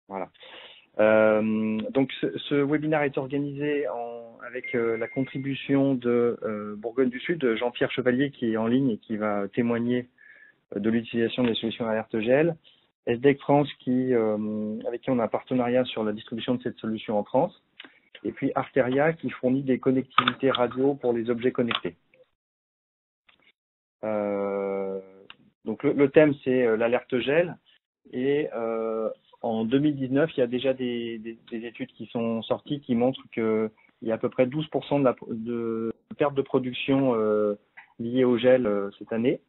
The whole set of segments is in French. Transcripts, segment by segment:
Voilà. Donc ce webinaire est organisé avec la contribution de Bourgogne du Sud, Jean-Pierre Chevalier qui est en ligne et qui va témoigner de l'utilisation des solutions alerte gel, SDEC France avec qui on a un partenariat sur la distribution de cette solution en France, et puis Arteria qui fournit des connectivités radio pour les objets connectés. Donc le thème c'est l'alerte gel, et en 2019 il y a déjà des études qui sont sorties qui montrent qu'il y a à peu près 12% de perte de production liée au gel cette année.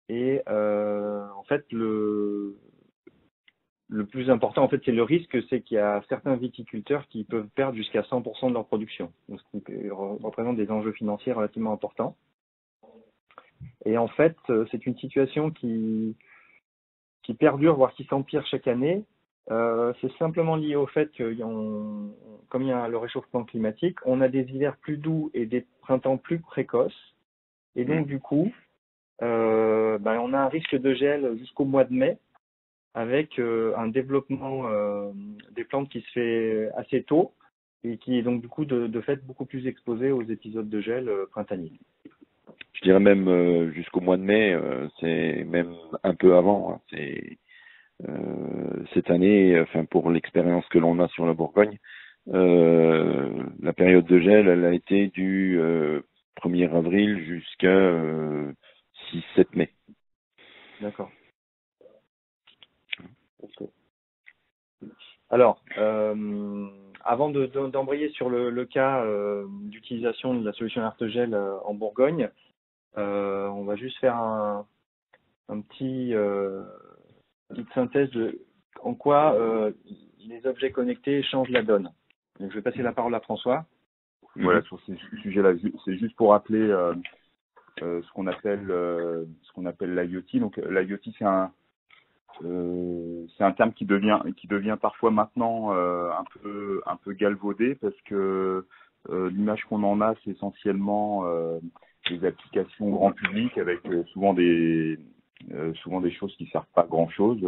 Et en fait le plus important, en fait, c'est le risque, c'est qu'il y a certains viticulteurs qui peuvent perdre jusqu'à 100% de leur production, donc ce qui représente des enjeux financiers relativement importants. Et en fait, c'est une situation qui perdure, voire qui s'empire chaque année. C'est simplement lié au fait que, comme il y a le réchauffement climatique, on a des hivers plus doux et des printemps plus précoces. Et donc, du coup, on a un risque de gel jusqu'au mois de mai, avec un développement des plantes qui se fait assez tôt et qui est donc du coup de fait beaucoup plus exposé aux épisodes de gel printaniers. Je dirais même jusqu'au mois de mai, c'est même un peu avant. Hein. C'est cette année, enfin pour l'expérience que l'on a sur la Bourgogne, la période de gel, elle a été du 1er avril jusqu'à 6-7 mai. D'accord. Okay. Alors, avant d'embrayer sur le cas d'utilisation de la solution alerte gel en Bourgogne, on va juste faire un petite synthèse de en quoi les objets connectés changent la donne. Donc, je vais passer la parole à François. Voilà, sur ce sujet-là, c'est juste pour rappeler ce qu'on appelle l'IoT. Donc l'IoT, c'est un terme qui devient parfois maintenant un peu galvaudé, parce que l'image qu'on en a, c'est essentiellement des applications grand public avec souvent des choses qui servent pas à grand chose.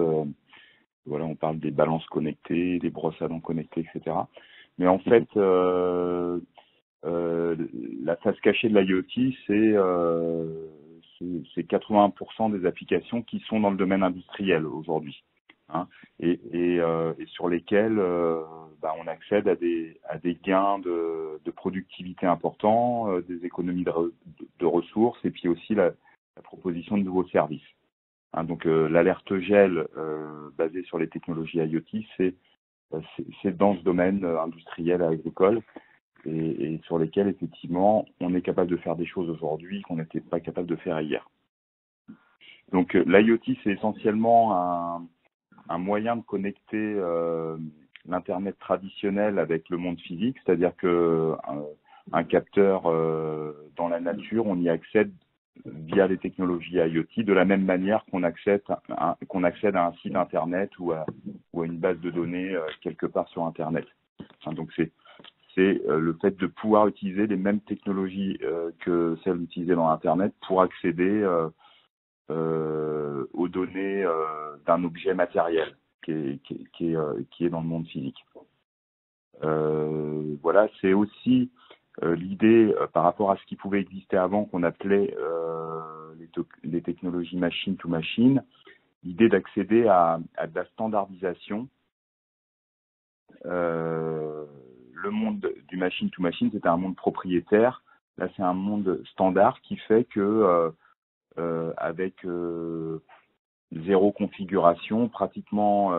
Voilà, on parle des balances connectées, des brosses à dents connectées, etc. Mais en fait, la face cachée de l'IoT, c'est 80% des applications qui sont dans le domaine industriel aujourd'hui, hein, et sur lesquelles on accède à des gains de productivité importants, des économies de ressources, et puis aussi la proposition de nouveaux services. Hein, donc l'alerte gel basée sur les technologies IoT, c'est dans ce domaine industriel et agricole, et sur lesquels effectivement on est capable de faire des choses aujourd'hui qu'on n'était pas capable de faire hier. Donc l'IoT, c'est essentiellement un moyen de connecter l'internet traditionnel avec le monde physique, c'est-à-dire que un capteur dans la nature, on y accède via les technologies IoT de la même manière qu'on accède à un site internet ou à une base de données quelque part sur internet. Hein, donc c'est le fait de pouvoir utiliser les mêmes technologies que celles utilisées dans Internet pour accéder aux données d'un objet matériel qui est dans le monde physique. Voilà, c'est aussi l'idée par rapport à ce qui pouvait exister avant, qu'on appelait les technologies machine to machine, l'idée d'accéder à de la standardisation. Le monde du machine to machine, c'était un monde propriétaire. Là, c'est un monde standard qui fait que avec zéro configuration, pratiquement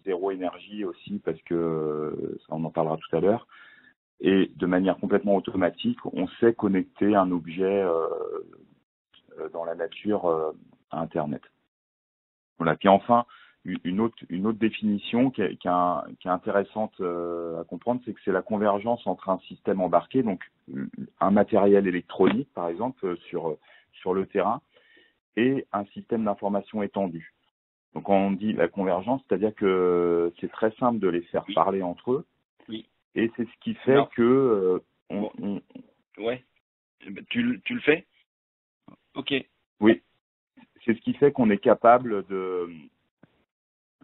zéro énergie aussi, parce que ça, on en parlera tout à l'heure, et de manière complètement automatique, on sait connecter un objet dans la nature à Internet. Voilà. Puis enfin, une autre définition qui est intéressante à comprendre, c'est que c'est la convergence entre un système embarqué, donc un matériel électronique par exemple sur le terrain, et un système d'information étendu. Donc quand on dit la convergence, c'est-à-dire que c'est très simple de les faire parler entre eux, oui. Et c'est ce qui fait que ouais, tu le fais? Ok. Oui, c'est ce qui fait qu'on est capable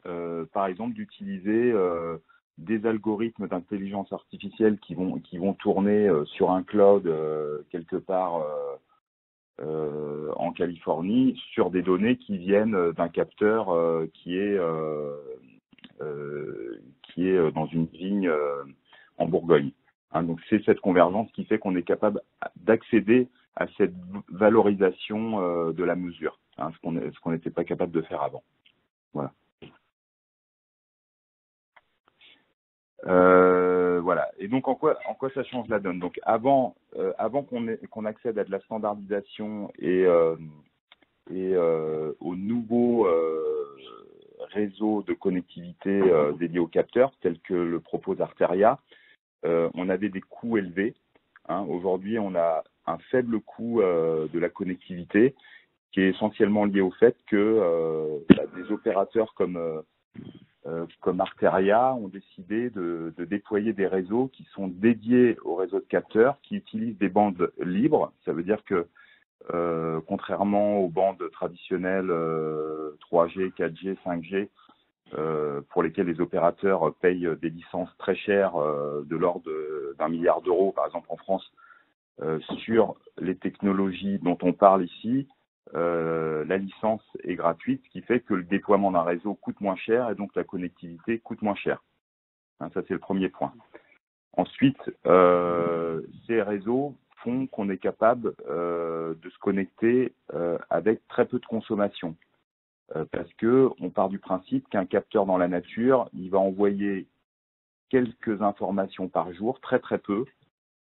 par exemple, d'utiliser des algorithmes d'intelligence artificielle qui vont tourner sur un cloud quelque part en Californie sur des données qui viennent d'un capteur qui est dans une vigne en Bourgogne. Hein, donc c'est cette convergence qui fait qu'on est capable d'accéder à cette valorisation de la mesure, hein, ce qu'on n'était pas capable de faire avant. Voilà. Voilà. Et donc en quoi ça change la donne? Donc avant qu'on accède à de la standardisation et aux nouveaux réseaux de connectivité dédiés aux capteurs, tels que le propose Arteria, on avait des coûts élevés. Hein. Aujourd'hui, on a un faible coût de la connectivité qui est essentiellement lié au fait que des opérateurs comme Arteria ont décidé de déployer des réseaux qui sont dédiés aux réseaux de capteurs, qui utilisent des bandes libres. Ça veut dire que contrairement aux bandes traditionnelles 3G, 4G, 5G, pour lesquelles les opérateurs payent des licences très chères de l'ordre d'1 milliard d'euros, par exemple en France, sur les technologies dont on parle ici, la licence est gratuite, ce qui fait que le déploiement d'un réseau coûte moins cher et donc la connectivité coûte moins cher. Hein, ça, c'est le premier point. Ensuite, ces réseaux font qu'on est capable de se connecter avec très peu de consommation. Parce que on part du principe qu'un capteur dans la nature, il va envoyer quelques informations par jour, très très peu,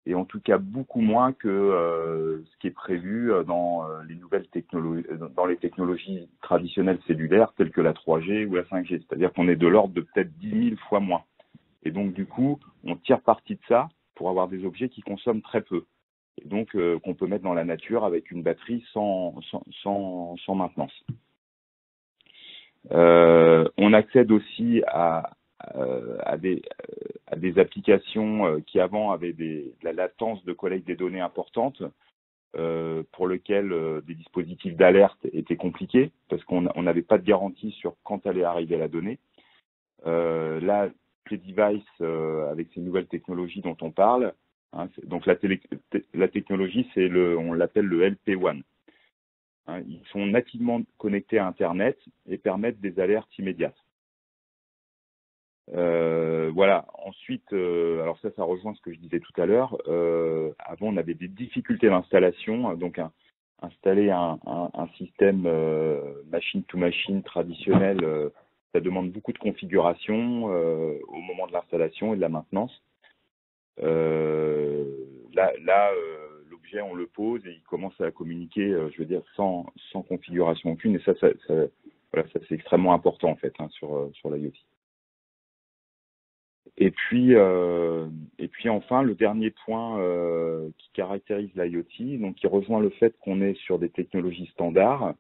et en tout cas beaucoup moins que ce qui est prévu dans les nouvelles technologies, dans les technologies traditionnelles cellulaires telles que la 3G ou la 5G. C'est-à-dire qu'on est de l'ordre de peut-être 10 000 fois moins. Et donc du coup, on tire parti de ça pour avoir des objets qui consomment très peu. Et donc qu'on peut mettre dans la nature avec une batterie sans maintenance. On accède aussi à des applications qui avant avaient de la latence de collecte des données importante, pour lesquelles des dispositifs d'alerte étaient compliqués parce qu'on n'avait pas de garantie sur quand allait arriver la donnée. Là, ces devices avec ces nouvelles technologies dont on parle, hein, donc la technologie, on l'appelle le LP1. Hein, ils sont nativement connectés à Internet et permettent des alertes immédiates. Voilà. Ensuite, alors ça rejoint ce que je disais tout à l'heure. Avant, on avait des difficultés d'installation. Donc, installer un système machine-to-machine traditionnel, ça demande beaucoup de configuration au moment de l'installation et de la maintenance. Là, l'objet, on le pose et il commence à communiquer, je veux dire, sans configuration aucune. Et ça voilà, ça c'est extrêmement important en fait sur l'IoT. Et puis enfin, le dernier point qui caractérise l'IoT, donc qui rejoint le fait qu'on est sur des technologies standards,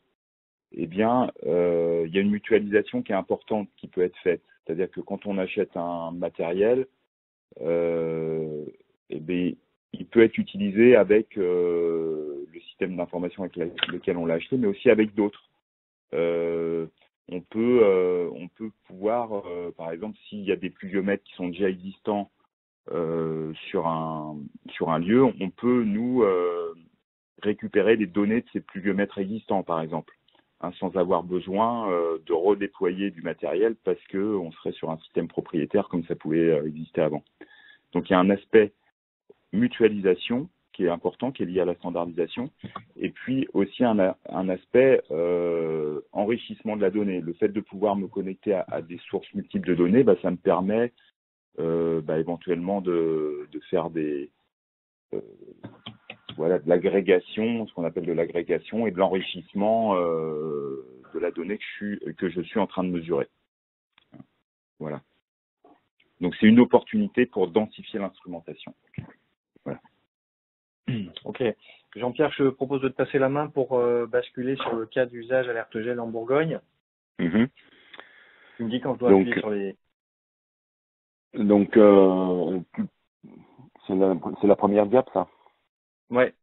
eh bien, il y a une mutualisation qui est importante qui peut être faite. C'est-à-dire que quand on achète un matériel, eh bien, il peut être utilisé avec le système d'information avec lequel on l'a acheté, mais aussi avec d'autres. On peut pouvoir, par exemple, s'il y a des pluviomètres qui sont déjà existants sur un lieu, on peut nous récupérer les données de ces pluviomètres existants, par exemple, hein, sans avoir besoin de redéployer du matériel parce que on serait sur un système propriétaire comme ça pouvait exister avant. Donc il y a un aspect mutualisation qui est important, qui est lié à la standardisation, et puis aussi un aspect enrichissement de la donnée. Le fait de pouvoir me connecter à des sources multiples de données, ça me permet éventuellement de faire de l'agrégation, ce qu'on appelle de l'agrégation, et de l'enrichissement de la donnée que je suis en train de mesurer. Voilà. Donc c'est une opportunité pour densifier l'instrumentation. Voilà. Ok. Jean-Pierre, je propose de te passer la main pour basculer sur le cas d'usage AlerteGel en Bourgogne. Mm-hmm. Tu me dis quand je dois appuyer sur les... Donc, c'est la première diap, ça? Ouais.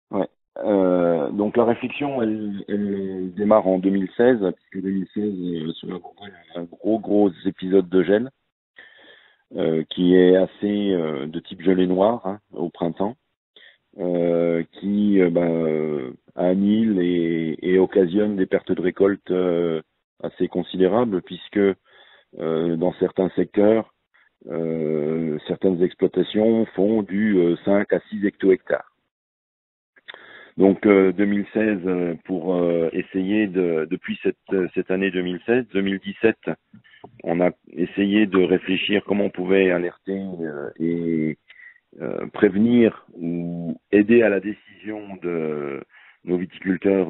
Ouais. Donc la réflexion, elle démarre en 2016, puisque 2016, sur la Bourgogne, on a un gros épisode de gel, qui est assez de type gelée noire, hein, au printemps, qui annihile et occasionne des pertes de récolte assez considérables, puisque dans certains secteurs, certaines exploitations font du 5 à 6 hecto-hectares. Donc 2016 pour essayer depuis cette année 2016, 2017, on a essayé de réfléchir comment on pouvait alerter et prévenir ou aider à la décision de nos viticulteurs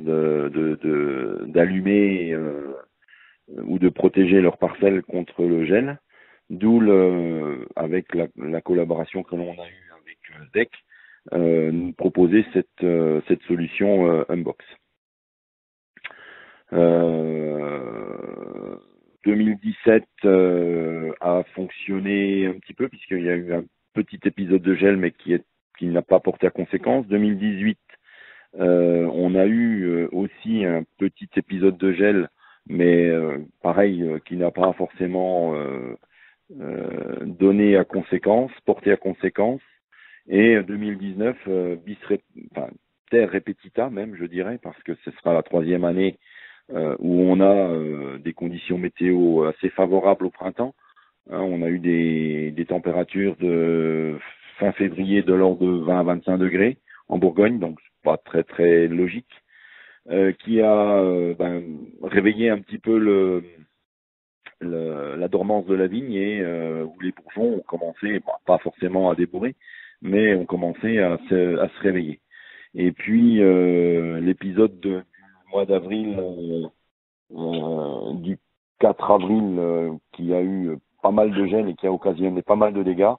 d'allumer ou de protéger leurs parcelles contre le gel. D'où avec la collaboration que l'on a eue avec DEC, nous proposer cette solution Unbox. 2017 a fonctionné un petit peu puisqu'il y a eu un petit épisode de gel mais qui n'a pas porté à conséquence. 2018, on a eu aussi un petit épisode de gel mais pareil qui n'a pas forcément donné à conséquence, porté à conséquence. Et 2019, terre repetita même, je dirais, parce que ce sera la 3e année où on a des conditions météo assez favorables au printemps. Hein, on a eu des températures de fin février de l'ordre de 20 à 25 degrés en Bourgogne, donc c'est pas très très logique, qui a réveillé un petit peu la dormance de la vigne et où les bourgeons ont commencé, pas forcément à débourrer, mais ont commencé à se réveiller. Et puis l'épisode du mois d'avril, du 4 avril, qui a eu pas mal de gel et qui a occasionné pas mal de dégâts,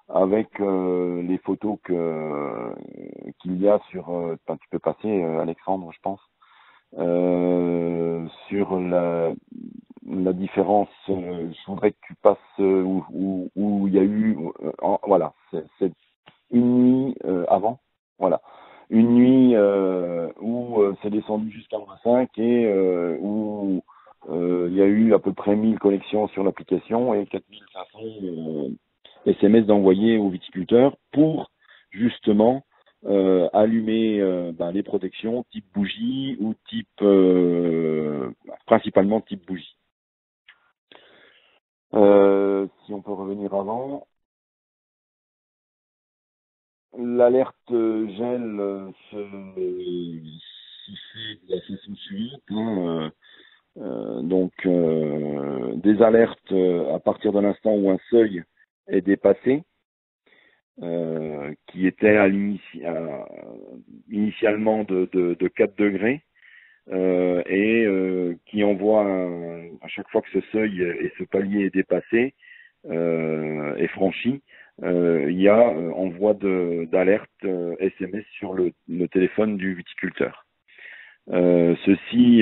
avec les photos qu'il y a sur, tu peux passer Alexandre, je pense, sur la différence. Je voudrais que tu passes où il y a eu, voilà, c'est une nuit avant, voilà, une nuit où c'est descendu jusqu'à -5 et où il y a eu à peu près 1000 connexions sur l'application et 4500 SMS d'envoyer aux viticulteurs pour justement allumer les protections type bougie ou type principalement type bougie. Si on peut revenir avant, l'alerte gel se fait de la façon suivante. Hein, donc des alertes à partir de l'instant où un seuil est dépassé, qui était initialement de 4 degrés, et qui envoie à chaque fois que ce seuil et ce palier est dépassé, est franchi, il y a envoi d'alerte SMS sur le téléphone du viticulteur. Ceci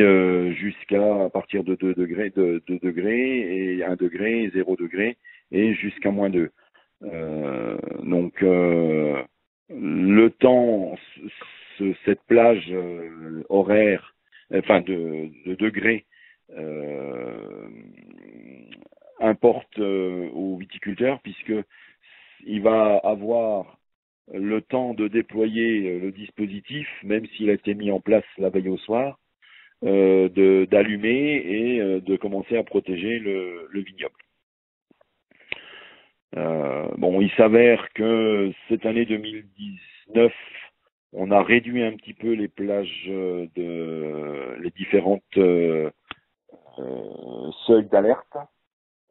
jusqu'à partir de 2 degrés, 2 degrés et 1 degré, 0 degré et jusqu'à -2. Donc le temps, cette plage horaire, enfin de degrés, importe aux viticulteurs puisque il va avoir le temps de déployer le dispositif, même s'il a été mis en place la veille au soir, d'allumer et de commencer à protéger le vignoble. Il s'avère que cette année 2019, on a réduit un petit peu les plages les différentes seuils d'alerte.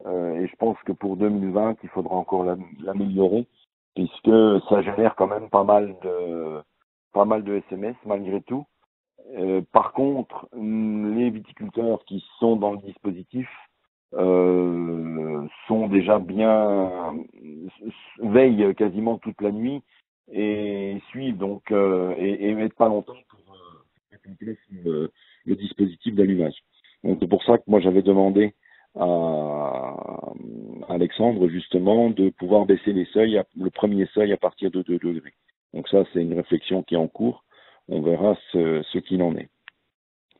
Et je pense que pour 2020, il faudra encore l'améliorer, puisque ça génère quand même pas mal de SMS malgré tout. Par contre, les viticulteurs qui sont dans le dispositif sont déjà veillent quasiment toute la nuit et suivent donc et mettent pas longtemps pour mettre en place le dispositif d'allumage. Donc c'est pour ça que moi j'avais demandé à Alexandre justement de pouvoir baisser les seuils, le premier seuil à partir de 2 degrés. Donc ça c'est une réflexion qui est en cours. on verra ce qu'il en est.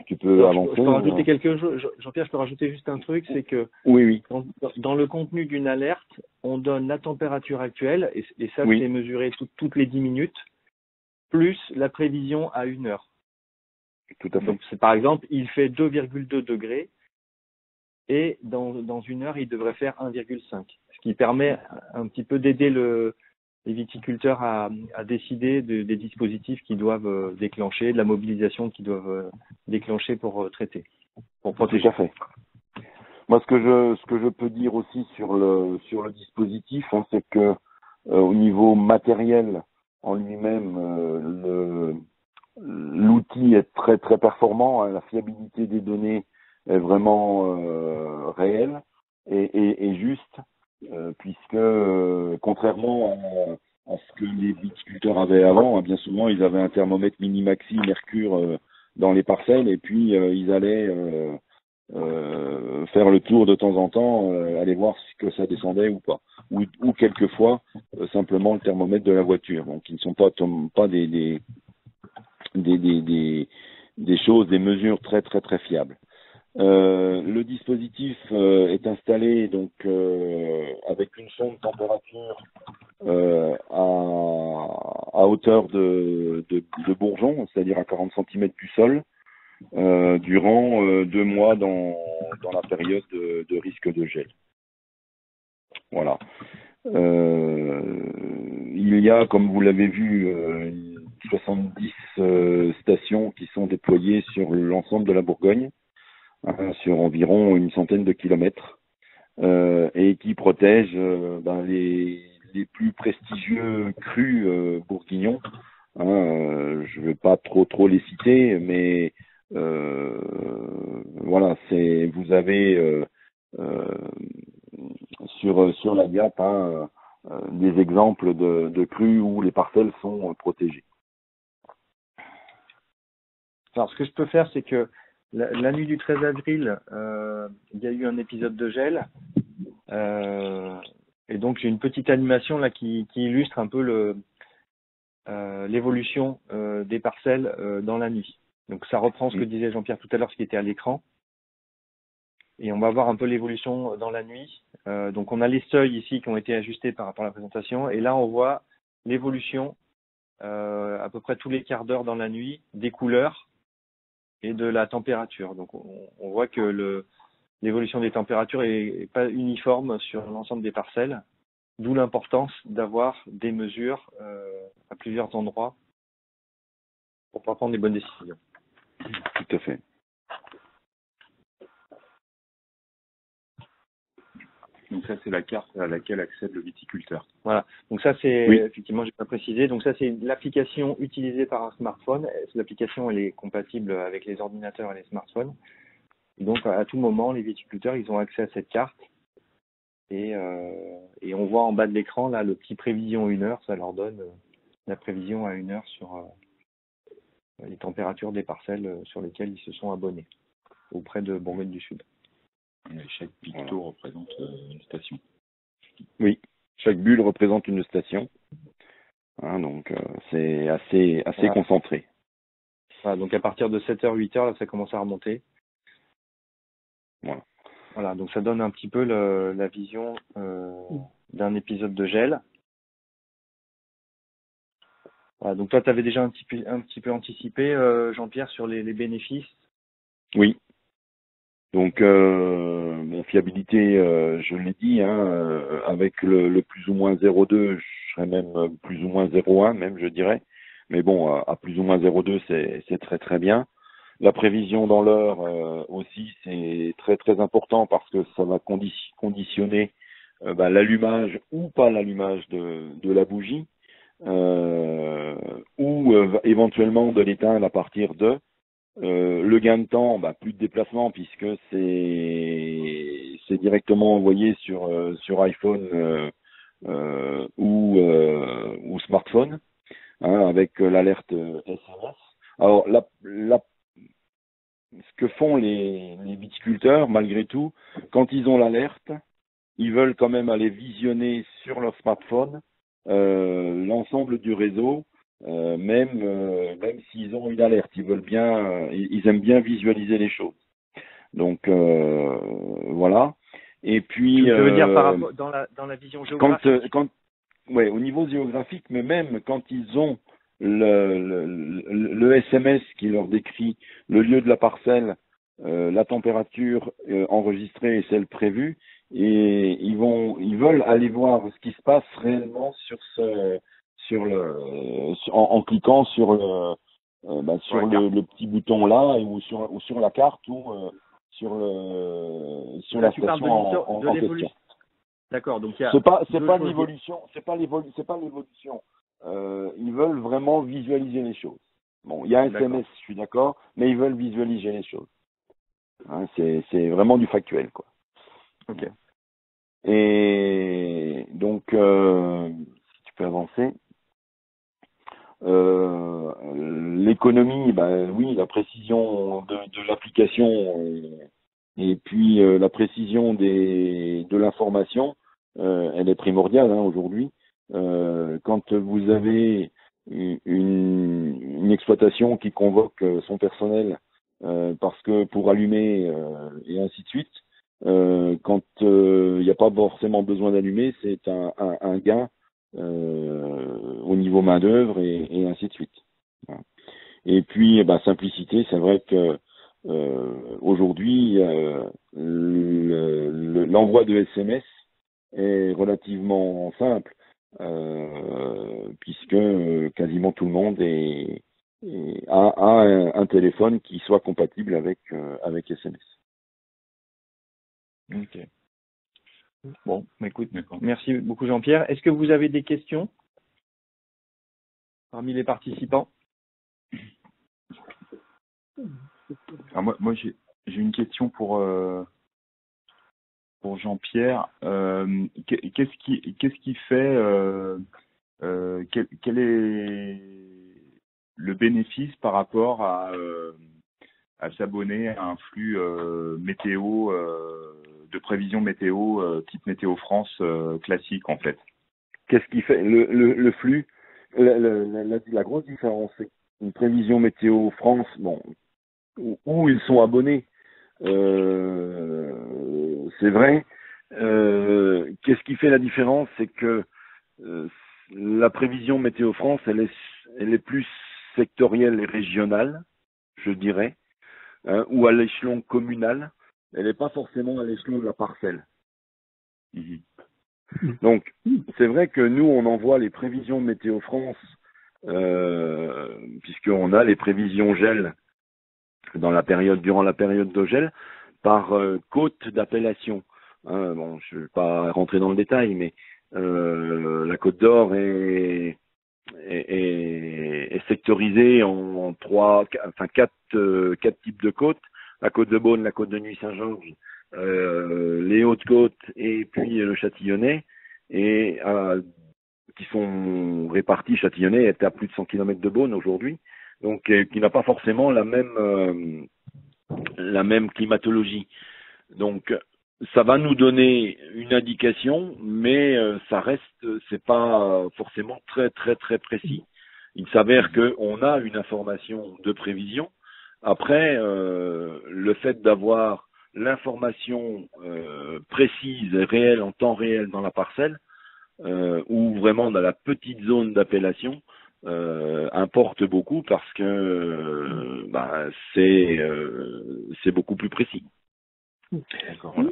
Tu peux Alors, avancer. je peux rajouter quelque chose, Jean-Pierre, je peux rajouter juste un truc, c'est que Oui. dans le contenu d'une alerte, on donne la température actuelle, et ça Oui. c'est mesuré toutes les 10 minutes, plus la prévision à 1 heure. Tout à fait. Donc par exemple, il fait 2,2 degrés, et dans 1 heure, il devrait faire 1,5. Ce qui permet un petit peu d'aider les viticulteurs à décider des dispositifs qu'ils doivent déclencher, de la mobilisation qu'ils doivent déclencher pour traiter, pour protéger. Tout à fait. Moi, ce que je peux dire aussi sur le dispositif, hein, c'est que au niveau matériel en lui-même, l'outil est très très performant, hein, la fiabilité des données est vraiment réelle et juste, puisque contrairement à ce que les viticulteurs avaient avant, hein, bien souvent ils avaient un thermomètre mini-maxi mercure dans les parcelles et puis ils allaient faire le tour de temps en temps, aller voir si que ça descendait ou pas, ou quelquefois simplement le thermomètre de la voiture, donc ils ne sont pas des choses, des mesures très très très fiables. Le dispositif est installé donc avec une sonde température à hauteur de bourgeon, c'est-à-dire à 40 cm du sol, durant 2 mois dans la période de risque de gel. Voilà. Il y a, comme vous l'avez vu, 70 stations qui sont déployées sur l'ensemble de la Bourgogne, hein, sur environ une centaine de kilomètres, et qui protègent les plus prestigieux crus bourguignons. Hein, je ne vais pas trop les citer, mais voilà, vous avez sur la diape des exemples de crus où les parcelles sont protégées. Alors, ce que je peux faire, c'est que la nuit du 13 avril, il y a eu un épisode de gel. Et donc, j'ai une petite animation là qui illustre un peu l'évolution des parcelles dans la nuit. Donc, ça reprend ce que disait Jean-Pierre tout à l'heure, ce qui était à l'écran. Et on va voir un peu l'évolution dans la nuit. Donc, on a les seuils ici qui ont été ajustés par rapport à la présentation. Et là, on voit l'évolution à peu près tous les quarts d'heure dans la nuit des couleurs et de la température. Donc, on voit que l'évolution des températures est pas uniforme sur l'ensemble des parcelles, d'où l'importance d'avoir des mesures à plusieurs endroits pour pouvoir prendre les bonnes décisions. Tout à fait. Donc ça, c'est la carte à laquelle accède le viticulteur. Voilà. Donc ça, c'est Oui. effectivement, j'ai pas précisé. Donc ça, c'est l'application utilisée par un smartphone. L'application, elle est compatible avec les ordinateurs et les smartphones. Et donc, à tout moment, les viticulteurs, ils ont accès à cette carte. Et on voit en bas de l'écran, là, le petit prévision 1 heure. Ça leur donne la prévision à 1 heure sur les températures des parcelles sur lesquelles ils se sont abonnés, auprès de Bourgogne du Sud. Et chaque picto représente une station. Oui, chaque bulle représente une station. Hein, donc, c'est assez Voilà. concentré. Voilà, donc à partir de 7h, 8h, là, ça commence à remonter. Voilà, donc ça donne un petit peu la vision d'un épisode de gel. Voilà, donc toi, tu avais déjà un petit peu anticipé, Jean-Pierre, sur les bénéfices. Oui. Donc, fiabilité, je l'ai dit, hein, avec le plus ou moins 0,2, je serais même plus ou moins 0,1 même, je dirais. Mais bon, à plus ou moins 0,2, c'est très très bien. La prévision dans l'heure aussi, c'est très très important parce que ça va conditionner l'allumage ou pas l'allumage de la bougie, ou éventuellement de l'éteindre à partir de. Le gain de temps, plus de déplacement puisque c'est directement envoyé sur iPhone ou smartphone, hein, avec l'alerte SMS. Alors ce que font les viticulteurs, malgré tout, quand ils ont l'alerte, ils veulent quand même aller visionner sur leur smartphone l'ensemble du réseau même s'ils ont une alerte, ils veulent bien, ils aiment bien visualiser les choses. Donc voilà. Et puis Je veux dire par rapport dans la vision géographique. Ouais, au niveau géographique, mais même quand ils ont le SMS qui leur décrit le lieu de la parcelle, la température enregistrée et celle prévue, et ils veulent aller voir ce qui se passe réellement en cliquant sur le petit bouton là ou sur la carte ou sur Là, la tu parles station de en question. l'évolution. D'accord, donc il y a C'est pas choses. l'évolution, c'est pas l'évolution. Ils veulent vraiment visualiser les choses. Bon, il y a un SMS, je suis d'accord, mais ils veulent visualiser les choses. Hein, c'est vraiment du factuel, quoi. Ok. Et donc, si tu peux avancer. L'économie, oui, la précision de l'application et puis la précision de l'information, elle est primordiale aujourd'hui. Quand vous avez une exploitation qui convoque son personnel parce que pour allumer et ainsi de suite, quand il n'y a pas forcément besoin d'allumer, c'est un gain au niveau main d'œuvre et ainsi de suite. Voilà. Et puis simplicité, c'est vrai que aujourd'hui l'envoi de SMS est relativement simple puisque quasiment tout le monde a un téléphone qui soit compatible avec SMS. Ok. Bon, écoute, merci beaucoup Jean-Pierre. Est-ce que vous avez des questions parmi les participants? Alors moi j'ai une question pour Jean-Pierre. Qu'est-ce qui fait quel est le bénéfice par rapport à s'abonner à un flux météo de prévision météo type Météo France classique en fait? Qu'est-ce qui fait le flux? La grosse différence, c'est une prévision Météo France, où ils sont abonnés, c'est vrai. Qu'est-ce qui fait la différence? C'est que la prévision Météo France, elle est plus sectorielle et régionale, je dirais, ou à l'échelon communal. Elle n'est pas forcément à l'échelon de la parcelle. Mmh. Donc, c'est vrai que nous, on envoie les prévisions Météo France, puisqu'on a les prévisions gel durant la période de gel, par côte d'appellation. Bon, je ne vais pas rentrer dans le détail, mais la Côte d'Or est sectorisée en quatre types de côtes: la Côte de Beaune, la Côte de Nuit-Saint-Georges, les Hautes-Côtes et puis le Châtillonnais, et qui sont répartis. Châtillonnais est à plus de 100 km de Beaune aujourd'hui, donc qui n'a pas forcément la même climatologie. Donc ça va nous donner une indication, mais c'est pas forcément très très très précis. Il s'avère qu'on a une information de prévision. Après, le fait d'avoir l'information précise et réelle en temps réel dans la parcelle, ou vraiment dans la petite zone d'appellation, importe beaucoup parce que c'est beaucoup plus précis. Voilà.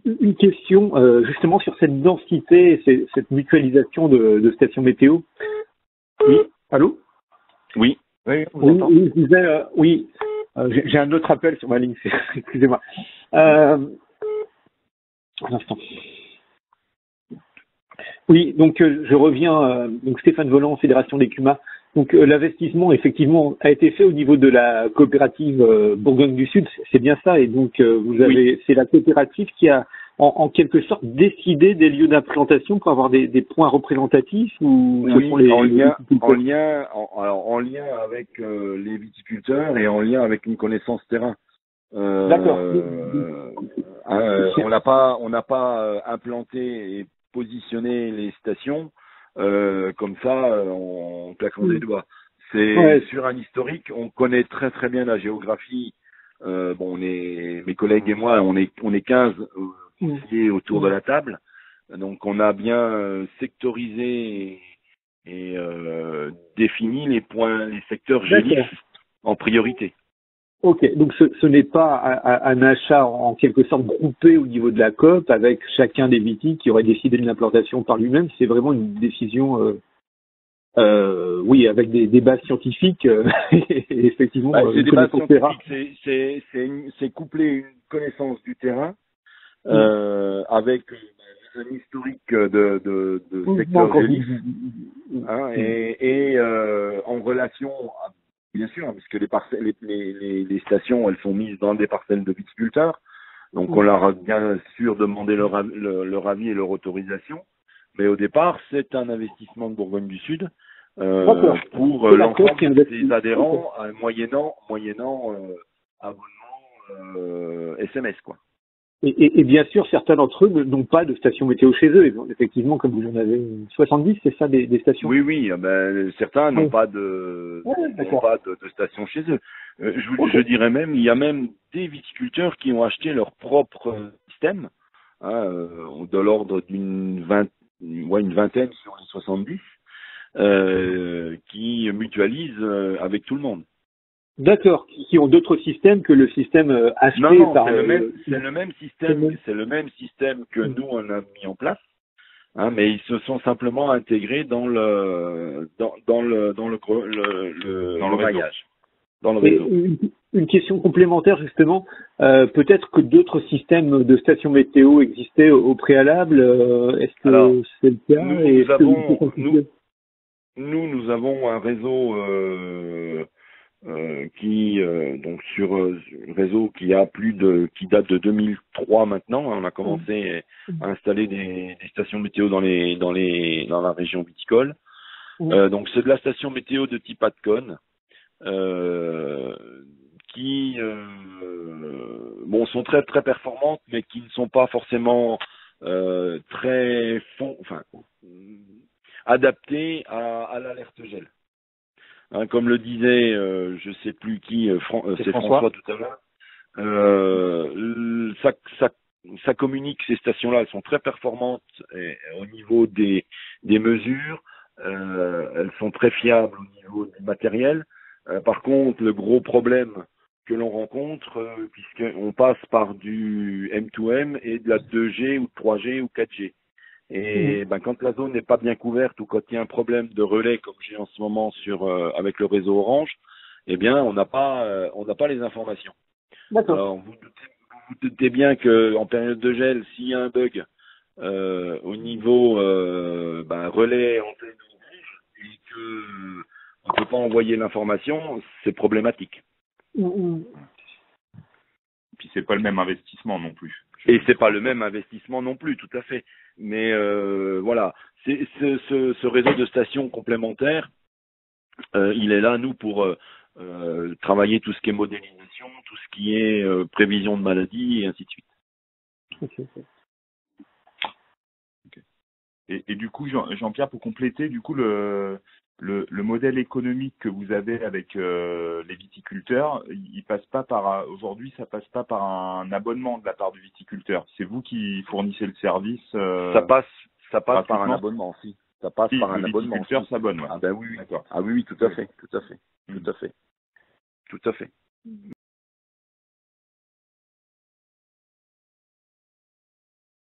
Une question justement sur cette densité, cette mutualisation de stations météo. Oui, allô? Oui. Oui, vous entend. Oui, je disais, oui, j'ai un autre appel sur ma ligne, excusez-moi. Un instant. Oui, donc je reviens, donc Stéphane Volant, Fédération des CUMA. Donc l'investissement effectivement a été fait au niveau de la coopérative Bourgogne du Sud, c'est bien ça, et donc c'est la coopérative qui a en quelque sorte décidé des lieux d'implantation pour avoir des points représentatifs, ou oui, sont les en lien avec les viticulteurs et en lien avec une connaissance terrain. D'accord. On n'a pas implanté et positionné les stations comme ça en claquant des doigts. C'est sur un historique, on connaît très très bien la géographie. Bon, mes collègues et moi, on est 15 conseillers autour de la table, donc on a bien sectorisé et défini les secteurs GELIF en priorité. Ok, donc ce n'est pas un achat en quelque sorte groupé au niveau de la COP avec chacun des VT qui aurait décidé de l'implantation par lui-même, c'est vraiment une décision oui, avec des bases scientifiques, et effectivement, c'est des bases scientifiques, c'est coupler une connaissance du terrain avec un historique de secteur GELIF, hein, et en relation, bien sûr, parce que les stations, elles sont mises dans des parcelles de viticulteurs, donc on leur a bien sûr demandé leur avis et leur autorisation, mais au départ, c'est un investissement de Bourgogne du Sud. Pour l'ensemble des adhérents, moyennant abonnement SMS, quoi. Et bien sûr, certains d'entre eux n'ont pas de station météo chez eux. Effectivement, comme vous en avez 70, c'est ça, des stations. Oui, certains n'ont pas de station chez eux. Je dirais même, il y a même des viticulteurs qui ont acheté leur propre système, de l'ordre d'une vingtaine sur les 70. Qui mutualisent avec tout le monde. D'accord, qui ont d'autres systèmes que le système acheté par... C'est le même système que nous on a mis en place, hein, mais ils se sont simplement intégrés dans le maillage, dans le réseau. Une question complémentaire justement, peut-être que d'autres systèmes de stations météo existaient au préalable. Est-ce que c'est le cas? Nous avons un réseau donc sur un réseau qui date de 2003 maintenant. On a commencé à installer des stations météo dans la région viticole. Donc c'est de la station météo de type ATCON qui sont très très performantes, mais qui ne sont pas forcément adapté à l'alerte gel. Hein, comme le disait, je sais plus qui, c'est François tout à l'heure, ça communique, ces stations-là, elles sont très performantes au niveau des mesures, elles sont très fiables au niveau du matériel. Par contre, le gros problème que l'on rencontre, puisqu'on passe par du M2M et de la 2G ou 3G ou 4G. Et quand la zone n'est pas bien couverte ou quand il y a un problème de relais comme j'ai en ce moment avec le réseau Orange, eh bien on n'a pas les informations. D'accord. Alors vous doutez bien que en période de gel, s'il y a un bug au niveau relais antenne Orange et que on peut pas envoyer l'information, c'est problématique. Puis c'est pas le même investissement non plus. Et c'est pas le même investissement non plus, tout à fait. Mais voilà, c'est ce réseau de stations complémentaires, il est là, nous, pour travailler tout ce qui est modélisation, tout ce qui est prévision de maladies, et ainsi de suite. Okay. Et du coup, Jean-Pierre, pour compléter, du coup, le modèle économique que vous avez avec les viticulteurs, il passe pas aujourd'hui, ça passe pas par un abonnement de la part du viticulteur. C'est vous qui fournissez le service. Ça passe par un abonnement, si. Ça passe par un abonnement. Le viticulteur s'abonne. Ouais. Ah ben oui. D'accord. Ah oui, tout à fait.